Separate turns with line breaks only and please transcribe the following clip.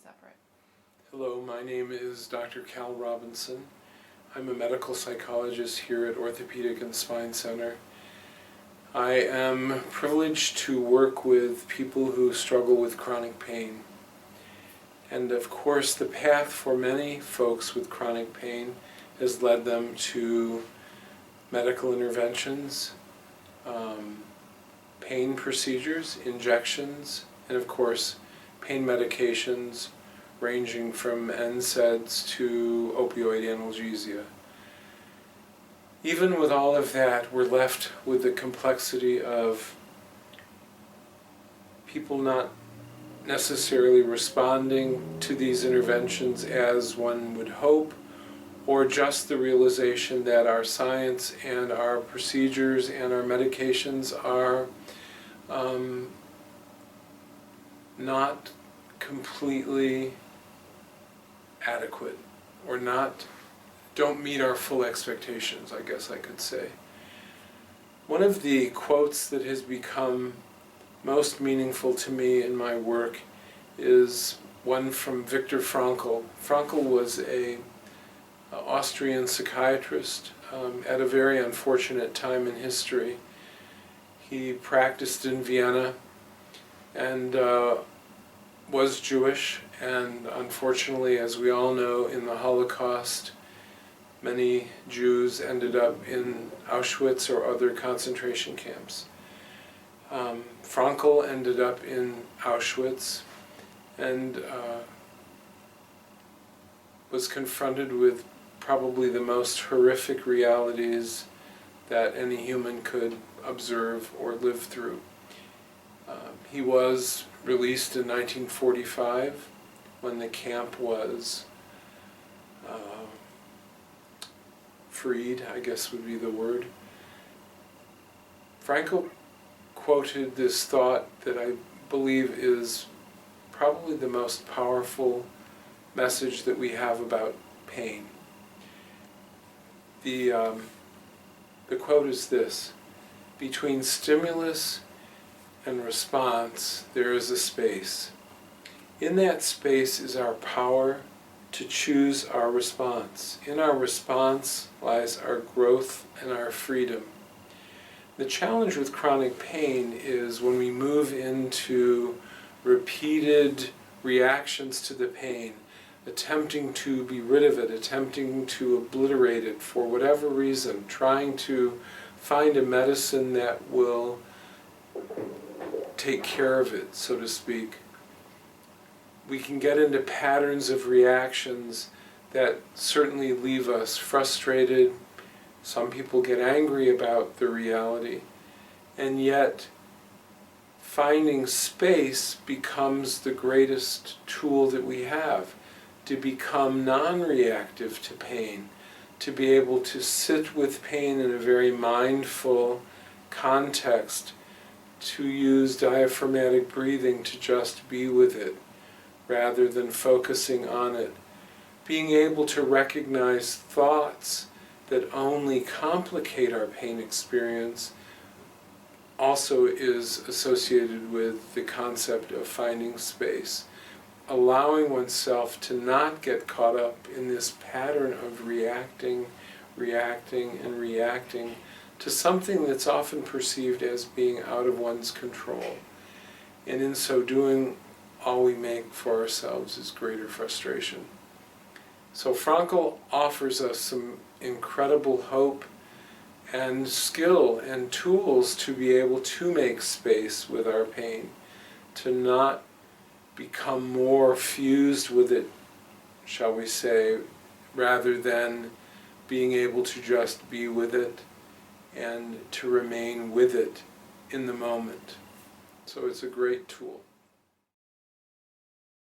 separate.
Hello, my name is Dr. Cal Robinson. I'm a medical psychologist here at Orthopaedic and Spine Center. I am privileged to work with people who struggle with chronic pain. And of course, the path for many folks with chronic pain has led them to medical interventions, pain procedures, injections, and of course, pain medications ranging from NSAIDs to opioid analgesia. Even with all of that, we're left with the complexity of people not necessarily responding to these interventions as one would hope, or just the realization that our science and our procedures and our medications are not completely adequate, or don't meet our full expectations, I guess I could say. One of the quotes that has become most meaningful to me in my work is one from Viktor Frankl. Frankl was an Austrian psychiatrist at a very unfortunate time in history. He practiced in Vienna and was Jewish, and unfortunately, as we all know, in the Holocaust, many Jews ended up in Auschwitz or other concentration camps. Frankl ended up in Auschwitz and was confronted with probably the most horrific realities that any human could observe or live through. He was released in 1945 when the camp was freed, I guess would be the word. Frankl quoted this thought that I believe is probably the most powerful message that we have about pain. The quote is this: between stimulus and response, there is a space. In that space is our power to choose our response. In our response lies our growth and our freedom. The challenge with chronic pain is when we move into repeated reactions to the pain, attempting to be rid of it, attempting to obliterate it for whatever reason, trying to find a medicine that will take care of it, so to speak. We can get into patterns of reactions that certainly leave us frustrated. Some people get angry about the reality, and yet finding space becomes the greatest tool that we have to become non-reactive to pain, to be able to sit with pain in a very mindful context, to use diaphragmatic breathing to just be with it rather than focusing on it. Being able to recognize thoughts that only complicate our pain experience also is associated with the concept of finding space. Allowing oneself to not get caught up in this pattern of reacting, and reacting to something that's often perceived as being out of one's control. And in so doing, all we make for ourselves is greater frustration. So Frankl offers us some incredible hope and skill and tools to be able to make space with our pain, to not become more fused with it, shall we say, rather than being able to just be with it and to remain with it in the moment. So it's a great tool.